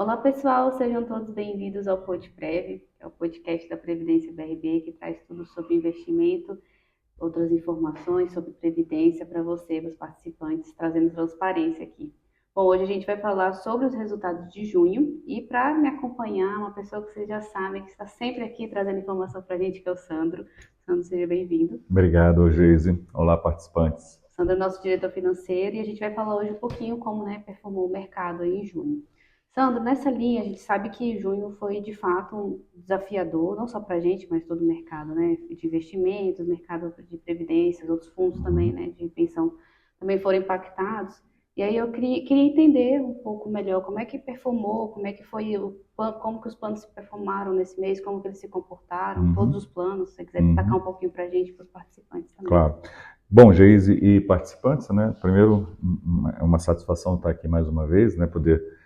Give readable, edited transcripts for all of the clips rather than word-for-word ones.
Olá, pessoal, sejam todos bem-vindos ao PodPrev, que é o podcast da Previdência BRB, que traz tudo sobre investimento, outras informações sobre previdência para você, os participantes, trazendo transparência aqui. Bom, hoje a gente vai falar sobre os resultados de junho e para me acompanhar, uma pessoa que vocês já sabem, que está sempre aqui trazendo informação para a gente, que é o Sandro. Sandro, seja bem-vindo. Obrigado, Geise. Olá, participantes. Sandro é nosso diretor financeiro e a gente vai falar hoje um pouquinho como performou o mercado aí em junho. Sandro, nessa linha, a gente sabe que junho foi de fato um desafiador, não só para a gente, mas todo o mercado, de investimentos, mercado de previdências, outros fundos também, de pensão, também foram impactados. E aí eu queria entender um pouco melhor como é que performou, como é que foi, como que os planos se performaram nesse mês, como que eles se comportaram, todos os planos, se você quiser destacar um pouquinho para a gente, para os participantes também. Claro. Bom, Geise e participantes, primeiro, é uma satisfação estar aqui mais uma vez, poder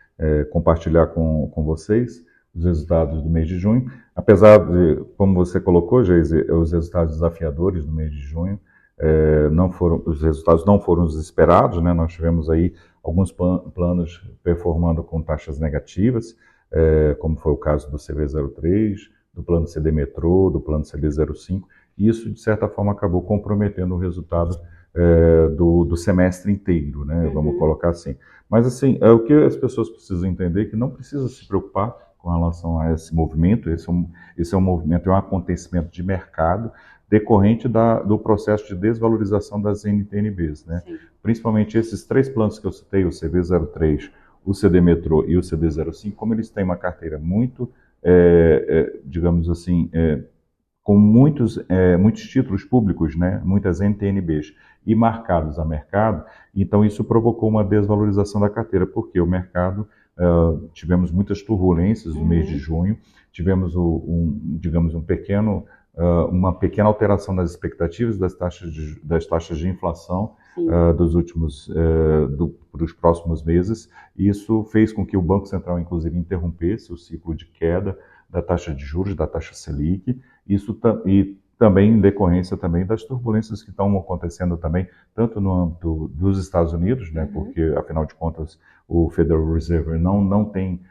compartilhar com vocês os resultados do mês de junho. Apesar de, como você colocou, Geise, os resultados desafiadores do mês de junho, os resultados não foram os esperados, Nós tivemos aí alguns planos performando com taxas negativas, como foi o caso do CV03, do plano CD Metrô, do plano CD05, e isso, de certa forma, acabou comprometendo o resultado do semestre inteiro, Vamos colocar assim. Mas, assim, o que as pessoas precisam entender é que não precisa se preocupar com relação a esse movimento. Esse é um movimento, é um acontecimento de mercado decorrente do processo de desvalorização das NTNBs, Principalmente esses três planos que eu citei, o CV03, o CD Metrô e o CD05, como eles têm uma carteira muito, digamos assim, com muitos títulos públicos, muitas NTNBs e marcados a mercado, então isso provocou uma desvalorização da carteira, porque o mercado, tivemos muitas turbulências no mês de junho, tivemos uma pequena alteração das expectativas das taxas de inflação dos próximos meses, e isso fez com que o Banco Central, inclusive, interrompesse o ciclo de queda da taxa de juros, da taxa Selic, e também em decorrência também das turbulências que estão acontecendo também, tanto no âmbito dos Estados Unidos, porque, afinal de contas, o Federal Reserve não tem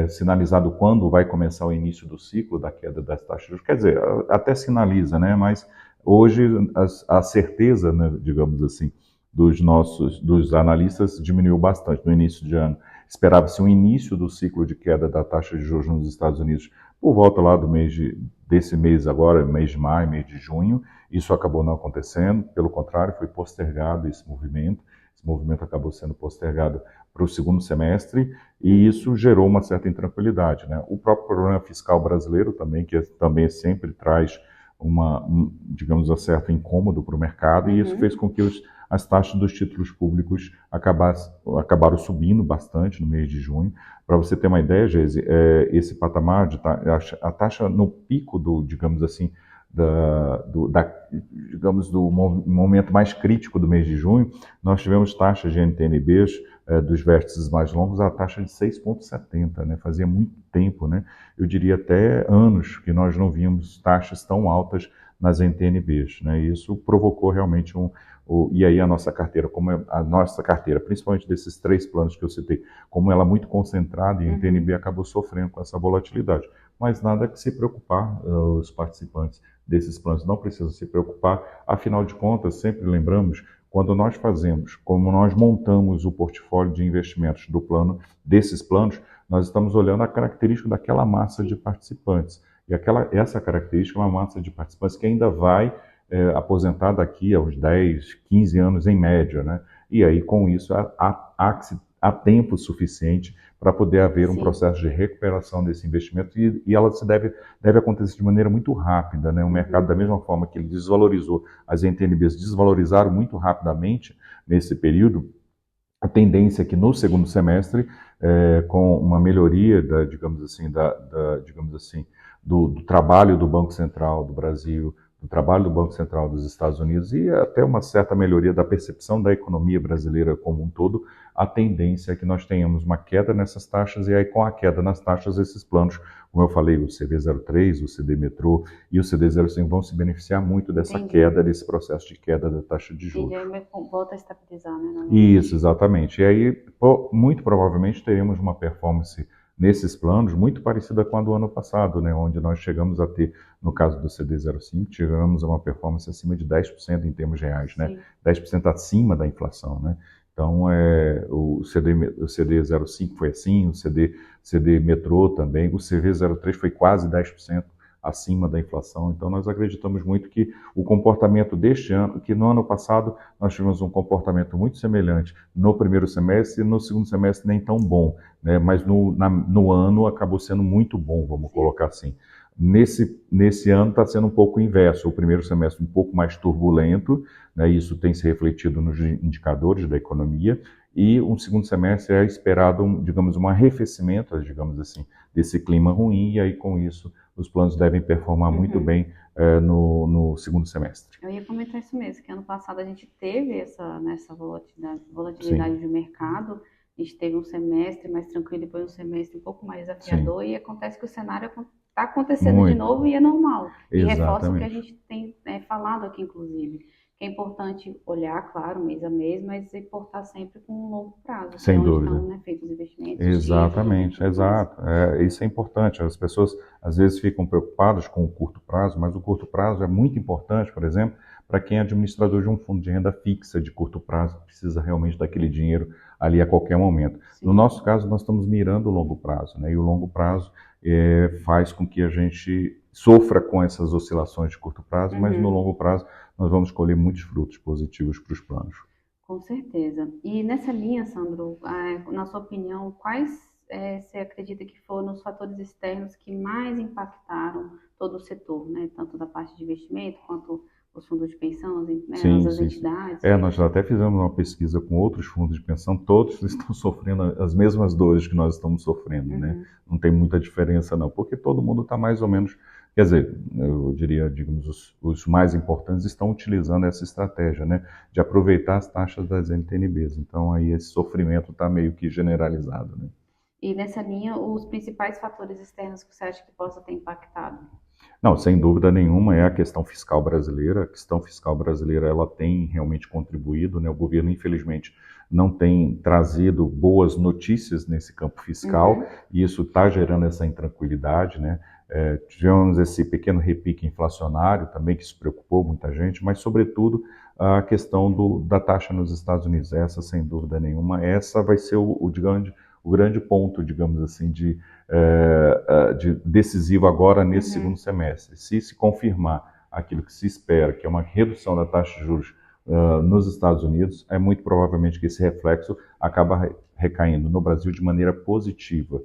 sinalizado quando vai começar o início do ciclo da queda das taxas de juros. Quer dizer, até sinaliza, mas hoje a certeza, digamos assim, dos analistas diminuiu bastante no início de ano. Esperava-se um início do ciclo de queda da taxa de juros nos Estados Unidos por volta lá desse mês agora, mês de maio, mês de junho. Isso acabou não acontecendo, pelo contrário, foi postergado esse movimento. Esse movimento acabou sendo postergado para o segundo semestre, e isso gerou uma certa intranquilidade, O próprio programa fiscal brasileiro também, que também sempre traz digamos, um certo incômodo para o mercado, e isso fez com que as taxas dos títulos públicos acabaram subindo bastante no mês de junho. Para você ter uma ideia, Geise, esse patamar a taxa no pico digamos assim, digamos, do momento mais crítico do mês de junho, nós tivemos taxas de NTNBs dos vértices mais longos a taxa de 6,70, Fazia muito tempo, Eu diria até anos que nós não víamos taxas tão altas nas NTNBs, E isso provocou realmente e aí a nossa carteira, principalmente desses três planos que eu citei, como ela é muito concentrada em NTNB, acabou sofrendo com essa volatilidade. Mas nada que se preocupar, os participantes desses planos não precisam se preocupar. Afinal de contas, sempre lembramos, quando nós fazemos, como nós montamos o portfólio de investimentos desses planos, nós estamos olhando a característica daquela massa de participantes. E essa característica é uma massa de participantes que ainda vai aposentar daqui a uns 10, 15 anos em média, E aí, com isso, há tempo suficiente para poder haver um processo de recuperação desse investimento, e ela deve acontecer de maneira muito rápida, O mercado, da mesma forma que ele desvalorizou, as NTNBs desvalorizaram muito rapidamente nesse período, a tendência é que no segundo semestre, com uma melhoria digamos assim, do trabalho do Banco Central do Brasil, do trabalho do Banco Central dos Estados Unidos, e até uma certa melhoria da percepção da economia brasileira como um todo, a tendência é que nós tenhamos uma queda nessas taxas, e aí, com a queda nas taxas, esses planos, como eu falei, o CV03, o CD Metrô e o CD05 vão se beneficiar muito dessa queda, desse processo de queda da taxa de juros. E aí volta a estabilizar, Isso, exatamente. E aí, muito provavelmente, teremos uma performance nesses planos muito parecida com a do ano passado, né, onde nós chegamos a ter, no caso do CD05, chegamos a uma performance acima de 10% em termos reais, né, Sim. 10% acima da inflação, né. Então, o CD05 foi assim, CD Metrô também, o CV03 foi quase 10% acima da inflação. Então, nós acreditamos muito que o comportamento deste ano, que no ano passado nós tivemos um comportamento muito semelhante no primeiro semestre e no segundo semestre nem tão bom, né? Mas no ano acabou sendo muito bom, vamos colocar assim. Nesse ano está sendo um pouco o inverso, o primeiro semestre um pouco mais turbulento, né? Isso tem se refletido nos indicadores da economia, e um segundo semestre é esperado, digamos, um arrefecimento, digamos assim, desse clima ruim, e aí com isso os planos devem performar muito bem no segundo semestre. Eu ia comentar isso mesmo, que ano passado a gente teve nessa volatilidade Sim, de mercado, a gente teve um semestre mais tranquilo, depois um semestre um pouco mais desafiador, sim, e acontece que o cenário está acontecendo de muito, novo e é normal. E reforça o que a exatamente. gente tem falado aqui, inclusive, que é importante olhar, claro, mês a mês, mas importar sempre com um longo prazo, que é Sem onde dúvida. estão, né, feitos os investimentos, os títulos e Exatamente, tudo mais. exato. Isso é importante. As pessoas às vezes ficam preocupadas com o curto prazo, mas o curto prazo é muito importante, por exemplo, para quem é administrador de um fundo de renda fixa de curto prazo, que precisa realmente daquele dinheiro ali a qualquer momento. No Sim. nosso caso, nós estamos mirando o longo prazo, né? E o longo prazo faz com que a gente sofra com essas oscilações de curto prazo, mas no Uhum. longo prazo nós vamos colher muitos frutos positivos para os planos. Com certeza. E nessa linha, Sandro, na sua opinião, quais você acredita que foram os fatores externos que mais impactaram todo o setor, né? Tanto da parte de investimento quanto os fundos de pensão, né? Sim, As sim, sim. entidades, o que Nós já até fizemos uma pesquisa com outros fundos de pensão, todos estão sofrendo as mesmas dores que nós estamos sofrendo, né? Uhum. Não tem muita diferença não, porque todo mundo está mais ou menos, quer dizer, eu diria, digamos, os mais importantes estão utilizando essa estratégia, né? De aproveitar as taxas das NTNBs. Então aí esse sofrimento está meio que generalizado, né? E nessa linha, os principais fatores externos que você acha que possa ter impactado? Não, sem dúvida nenhuma é a questão fiscal brasileira. A questão fiscal brasileira ela tem realmente contribuído, né? O governo, infelizmente, não tem trazido boas notícias nesse campo fiscal Uhum. e isso está gerando essa intranquilidade, né? Tivemos esse pequeno repique inflacionário também que isso preocupou muita gente, mas sobretudo a questão da taxa nos Estados Unidos. Essa, sem dúvida nenhuma, essa vai ser o grande ponto, digamos assim, de decisivo agora nesse segundo Uhum. semestre. Se confirmar aquilo que se espera, que é uma redução da taxa de juros nos Estados Unidos, é muito provavelmente que esse reflexo acaba recaindo no Brasil de maneira positiva.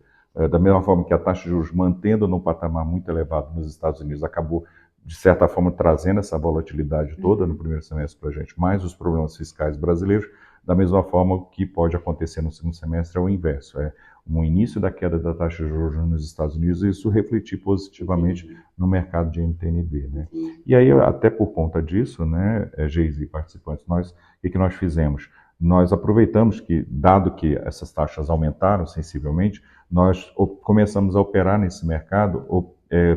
Da mesma forma que a taxa de juros, mantendo num patamar muito elevado nos Estados Unidos, acabou, de certa forma, trazendo essa volatilidade toda no Uhum. primeiro semestre para a gente, mais os problemas fiscais brasileiros, da mesma forma o que pode acontecer no segundo semestre é o inverso, um início da queda da taxa de juros nos Estados Unidos e isso refletir positivamente Entendi, no mercado de NTNB, né? entendi. E aí, até por conta disso, né, Geise e participantes, o que nós fizemos? Nós aproveitamos que, dado que essas taxas aumentaram sensivelmente, nós começamos a operar nesse mercado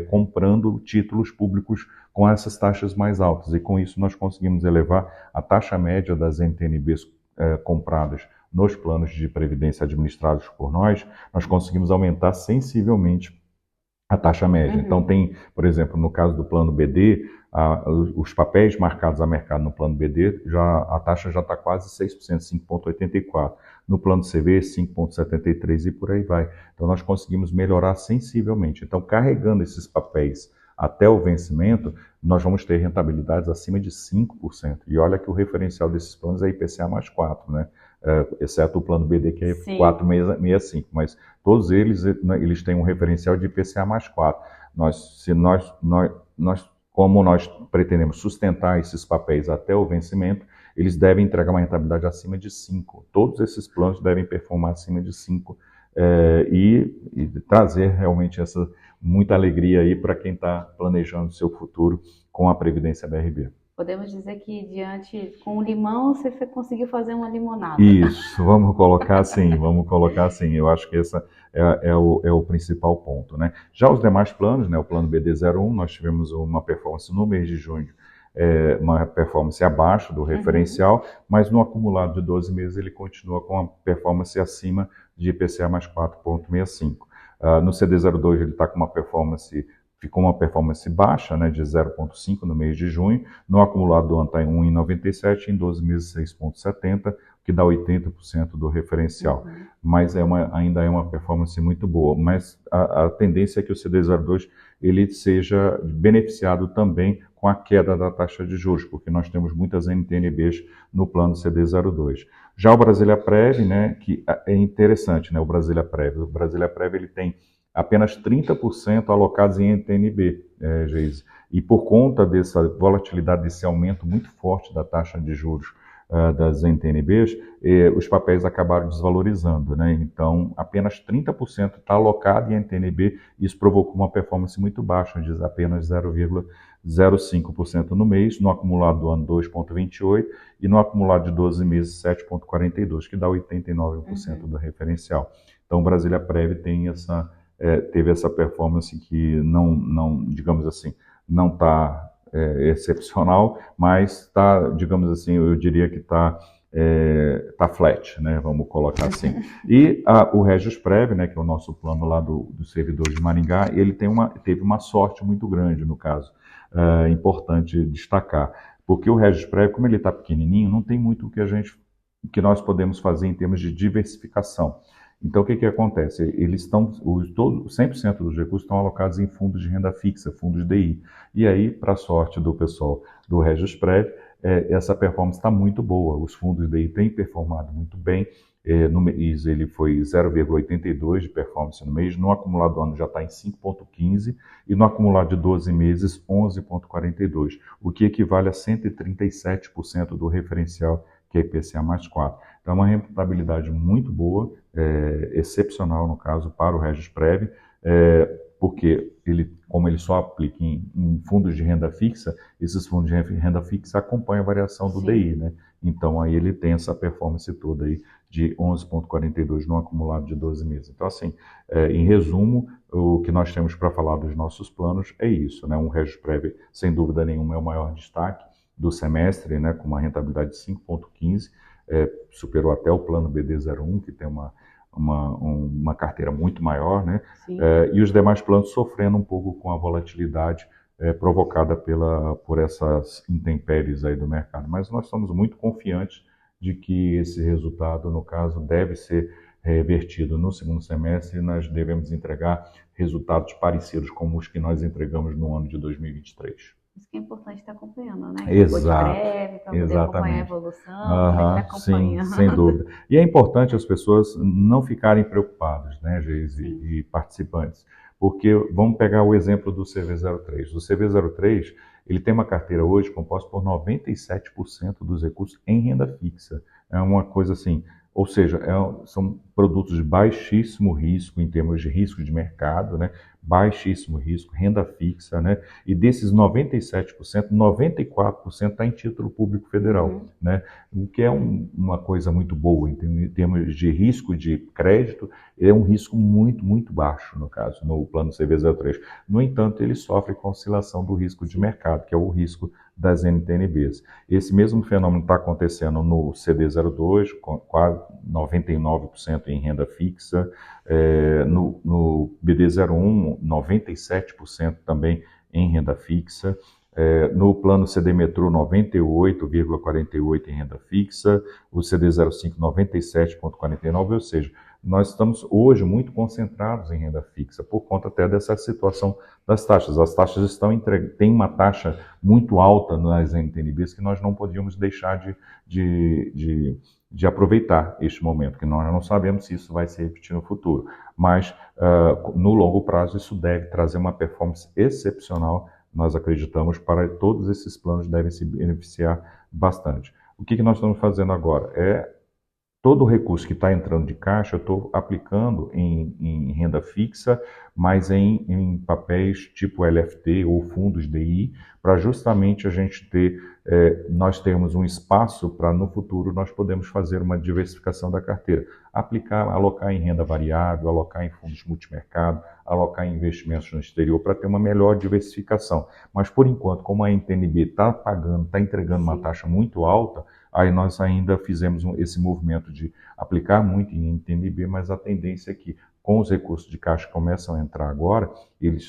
comprando títulos públicos com essas taxas mais altas e com isso nós conseguimos elevar a taxa média das NTNBs compradas nos planos de previdência administrados por nós conseguimos aumentar sensivelmente a taxa média. Então, Uhum. tem, por exemplo, no caso do plano BD, os papéis marcados a mercado no plano BD, a taxa já está quase 6%, 5,84%. No plano CV, 5,73% e por aí vai. Então, nós conseguimos melhorar sensivelmente. Então, carregando esses papéis até o vencimento, nós vamos ter rentabilidades acima de 5%. E olha que o referencial desses planos é IPCA mais 4, né? Exceto o plano BD, que é Sim. 4,65. Mas todos eles têm um referencial de IPCA mais 4. Como nós pretendemos sustentar esses papéis até o vencimento, eles devem entregar uma rentabilidade acima de 5. Todos esses planos devem performar acima de 5 e trazer realmente muita alegria aí para quem está planejando seu futuro com a Previdência BRB. Podemos dizer que com o limão você conseguiu fazer uma limonada. Isso, vamos colocar assim, vamos colocar assim. Eu acho que esse é o principal ponto, né? Já os demais planos, né? O plano BD01, nós tivemos uma performance no mês de junho, uma performance abaixo do Uhum. referencial, mas no acumulado de 12 meses ele continua com a performance acima de IPCA mais 4,65. No CD02 ele está com uma performance, ficou uma performance baixa, né, de 0,5 no mês de junho, no acumulado do ano está em 1,97, em 12 meses 6,70, que dá 80% do referencial. Mas ainda é uma performance muito boa. Mas a tendência é que o CD02 ele seja beneficiado também com a queda da taxa de juros, porque nós temos muitas NTN-Bs no plano CD02. Já o Brasília-Prev, né, que é interessante, né, o Brasília-Prev ele tem apenas 30% alocados em NTN-B, Geise. E por conta dessa volatilidade, desse aumento muito forte da taxa de juros das NTN-Bs, os papéis acabaram desvalorizando, né? Então, apenas 30% está alocado em NTN-B, e isso provocou uma performance muito baixa, de apenas 0,05% no mês, no acumulado do ano 2,28% e no acumulado de 12 meses 7,42%, que dá 89% do referencial. Então, o Brasília Prev teve essa performance que não digamos assim, não está excepcional, mas está, digamos assim, eu diria que está flat, né? Vamos colocar assim. E o Regis Prev, né, que é o nosso plano lá do servidor de Maringá, ele teve uma sorte muito grande, no caso, importante destacar, porque o Regis Prev, como ele está pequenininho, não tem muito que nós podemos fazer em termos de diversificação. Então, o que acontece? Eles estão, 100% dos recursos estão alocados em fundos de renda fixa, fundos DI. E aí, para a sorte do pessoal do Regis Prev, essa performance está muito boa. Os fundos DI têm performado muito bem. No mês ele foi 0,82 de performance no mês, no acumulado do ano já está em 5,15 e no acumulado de 12 meses 11,42, o que equivale a 137% do referencial, que é IPCA mais 4. Então, é uma rentabilidade muito boa, excepcional no caso para o Regis Prev, porque como ele só aplica em fundos de renda fixa, esses fundos de renda fixa acompanham a variação do DI, né? Então, aí ele tem essa performance toda aí de 11,42 no acumulado de 12 meses. Então, assim, em resumo, o que nós temos para falar dos nossos planos é isso, né? Um Regis Prev, sem dúvida nenhuma, é o maior destaque do semestre, né? Com uma rentabilidade de 5,15, superou até o plano BD01, que tem uma carteira muito maior, né? E os demais planos sofrendo um pouco com a volatilidade provocada por essas intempéries aí do mercado. Mas nós estamos muito confiantes de que esse resultado, no caso, deve ser revertido no segundo semestre, e nós devemos entregar resultados parecidos com os que nós entregamos no ano de 2023. Isso que é importante estar acompanhando, né? Exato, Para poder acompanhar a evolução, como é que está sim, acompanhando. sem dúvida. E é importante as pessoas não ficarem preocupadas, né, Geise e participantes, porque vamos pegar o exemplo do CV03. O CV03, ele tem uma carteira hoje composta por 97% dos recursos em renda fixa. É uma coisa assim, ou seja, são produtos de baixíssimo risco em termos de risco de mercado, né? Baixíssimo risco, renda fixa, né? E desses 97%, 94% está em título público federal, né? O que é uma coisa muito boa em termos de risco de crédito, é um risco muito, muito baixo, no caso, no plano CV03. No entanto, ele sofre com a oscilação do risco de mercado, que é o risco das NTN-Bs. Esse mesmo fenômeno está acontecendo no CD02, com quase 99% em renda fixa, no BD01, 97% também em renda fixa, no plano CD Metro, 98,48% em renda fixa, o CD05, 97,49%, ou seja, nós estamos hoje muito concentrados em renda fixa, por conta até dessa situação das taxas. As taxas têm uma taxa muito alta nas NTN-Bs que nós não podíamos deixar de aproveitar este momento, porque nós não sabemos se isso vai se repetir no futuro. Mas, no longo prazo, isso deve trazer uma performance excepcional, nós acreditamos, para todos esses planos devem se beneficiar bastante. O que nós estamos fazendo agora? Todo o recurso que está entrando de caixa, eu estou aplicando em renda fixa, mas em papéis tipo LFT ou fundos DI, para justamente a gente nós termos um espaço para no futuro nós podemos fazer uma diversificação da carteira. Alocar em renda variável, alocar em fundos multimercado, alocar em investimentos no exterior para ter uma melhor diversificação. Mas por enquanto, como a NTN-B está entregando uma taxa muito alta, aí nós ainda fizemos esse movimento de aplicar muito em NTN-B, mas a tendência é que com os recursos de caixa que começam a entrar agora,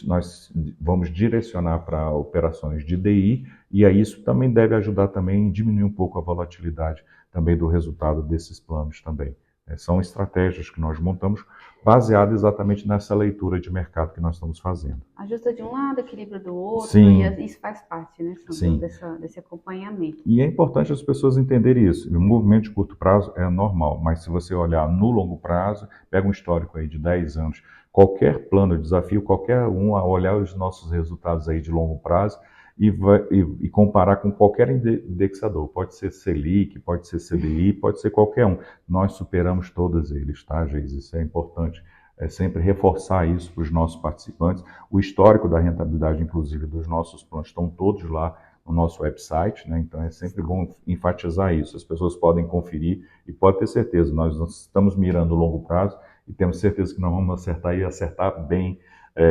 nós vamos direcionar para operações de DI, e aí isso também deve ajudar também a diminuir um pouco a volatilidade também do resultado desses planos também. São estratégias que nós montamos baseadas exatamente nessa leitura de mercado que nós estamos fazendo. Ajusta de um lado, equilíbrio do outro, Sim. E isso faz parte, né, Sandro, desse acompanhamento. E é importante as pessoas entenderem isso. O movimento de curto prazo é normal, mas se você olhar no longo prazo, pega um histórico aí de 10 anos, qualquer plano, desafio qualquer um a olhar os nossos resultados aí de longo prazo e comparar com qualquer indexador. Pode ser Selic, pode ser CDI, pode ser qualquer um. Nós superamos todos eles, tá, Geise? Isso é importante. É sempre reforçar isso para os nossos participantes. O histórico da rentabilidade, inclusive, dos nossos planos estão todos lá no nosso website, né? Então é sempre bom enfatizar isso. As pessoas podem conferir e pode ter certeza, nós estamos mirando o longo prazo e temos certeza que nós vamos acertar e acertar bem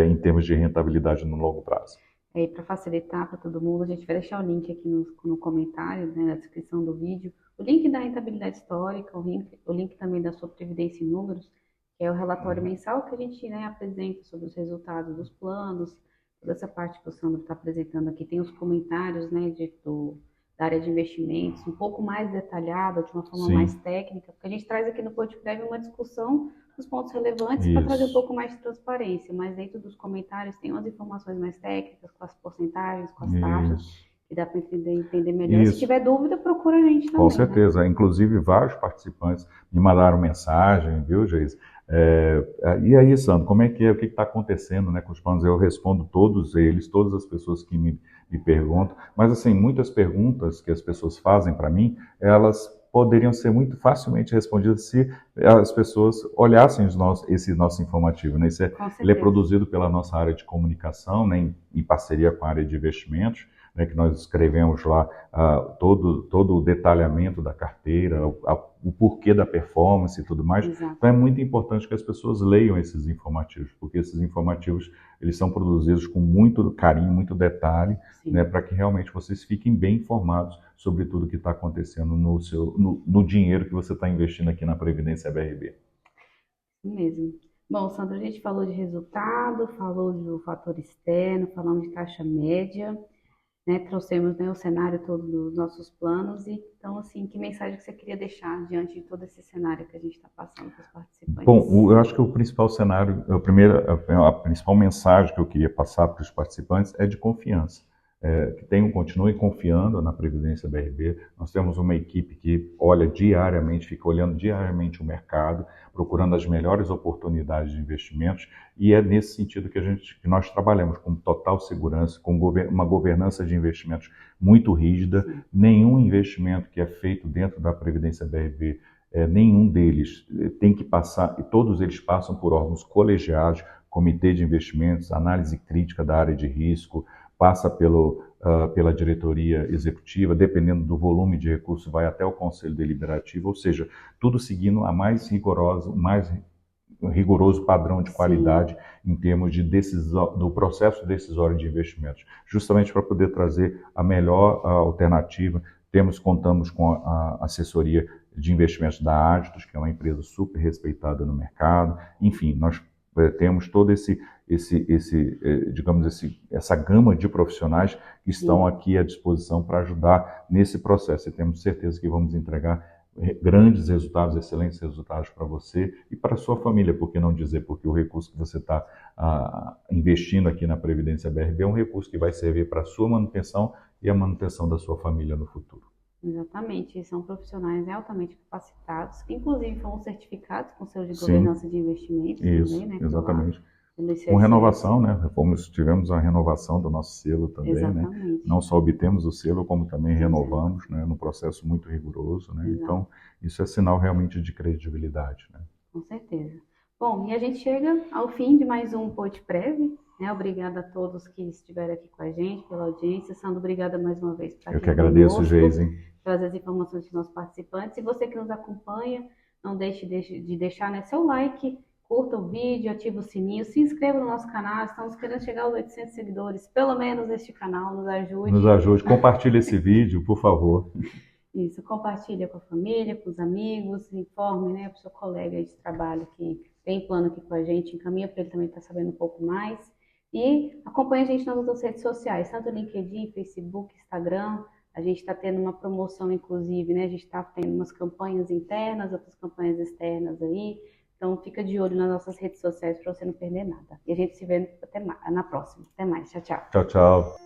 em termos de rentabilidade no longo prazo. E para facilitar para todo mundo, a gente vai deixar o link aqui no comentário, né, na descrição do vídeo, o link da rentabilidade histórica, o link também da sua Previdência em Números, que é o relatório mensal que a gente, né, apresenta sobre os resultados dos planos, toda essa parte que o Sandro está apresentando aqui. Tem os comentários, né, da área de investimentos, um pouco mais detalhada, de uma forma mais técnica, porque a gente traz aqui no PodPrev uma discussão dos pontos relevantes para trazer um pouco mais de transparência, mas dentro dos comentários tem umas informações mais técnicas, com as porcentagens, com as taxas, que dá para entender melhor. E se tiver dúvida, procura a gente também. Com certeza. Né? Inclusive, vários participantes me mandaram mensagem, viu, Geise? E aí, Sandro, como é que é? O que está acontecendo, né, com os planos? Eu respondo todos eles, todas as pessoas que me perguntam. Mas, assim, muitas perguntas que as pessoas fazem para mim, elas poderiam ser muito facilmente respondidas se as pessoas olhassem esse nosso informativo. Né? Ele é produzido pela nossa área de comunicação, né, em parceria com a área de investimentos, né, que nós escrevemos lá todo o detalhamento da carteira, o porquê da performance e tudo mais. Exato. Então é muito importante que as pessoas leiam esses informativos, porque esses informativos eles são produzidos com muito carinho, muito detalhe, né, para que realmente vocês fiquem bem informados sobre tudo que está acontecendo no dinheiro que você está investindo aqui na Previdência BRB. Isso mesmo. Bom, Sandro, a gente falou de resultado, falou do fator externo, falamos de taxa média, né, trouxemos, né, o cenário todo dos nossos planos. E então, assim, que mensagem que você queria deixar diante de todo esse cenário que a gente está passando para os participantes? Bom, eu acho que o principal cenário, a principal mensagem que eu queria passar para os participantes é de confiança. Que continuem confiando na Previdência BRB. Nós temos uma equipe que olha diariamente, fica olhando diariamente o mercado, procurando as melhores oportunidades de investimentos, e é nesse sentido que nós trabalhamos com total segurança, com uma governança de investimentos muito rígida. Nenhum investimento que é feito dentro da Previdência BRB, nenhum deles tem que passar, e todos eles passam por órgãos colegiados, comitê de investimentos, análise crítica da área de risco, passa pela diretoria executiva, dependendo do volume de recursos, vai até o conselho deliberativo, ou seja, tudo seguindo a mais rigoroso padrão de qualidade em termos do processo decisório de investimentos, justamente para poder trazer a melhor alternativa. Contamos com a assessoria de investimentos da Aditus, que é uma empresa super respeitada no mercado. Enfim, nós temos todo essa gama de profissionais que estão aqui à disposição para ajudar nesse processo. E temos certeza que vamos entregar grandes resultados, excelentes resultados para você e para a sua família, por que não dizer? Porque o recurso que você está investindo aqui na Previdência BRB é um recurso que vai servir para a sua manutenção e a manutenção da sua família no futuro. Exatamente, são profissionais altamente capacitados, que inclusive foram certificados com selo de governança de investimentos. Isso, também, né, exatamente. Com renovação, né? Tivemos a renovação do nosso selo também, exatamente. Né? Não só obtemos o selo, como também renovamos, né? Num processo muito rigoroso, né? Então, isso é sinal realmente de credibilidade, né? Com certeza. Bom, e a gente chega ao fim de mais um PodPrev, né? Obrigada a todos que estiveram aqui com a gente, pela audiência. Sandro, obrigada mais uma vez por estar aqui. Eu que agradeço, Geise. Trazer as informações dos nossos participantes. E você que nos acompanha, não deixe de deixar, né, seu like, curta o vídeo, ativa o sininho, se inscreva no nosso canal. Estamos querendo chegar aos 800 seguidores, pelo menos este canal, nos ajude. Nos ajude, compartilhe esse vídeo, por favor. Isso, compartilha com a família, com os amigos, informe, né, para o seu colega de trabalho que tem plano aqui com a gente, encaminha para ele também estar sabendo um pouco mais. E acompanha a gente nas outras redes sociais, tanto LinkedIn, Facebook, Instagram. A gente está tendo uma promoção, inclusive, né? A gente está tendo umas campanhas internas, outras campanhas externas aí. Então, fica de olho nas nossas redes sociais para você não perder nada. E a gente se vê na próxima. Até mais. Tchau, tchau. Tchau, tchau.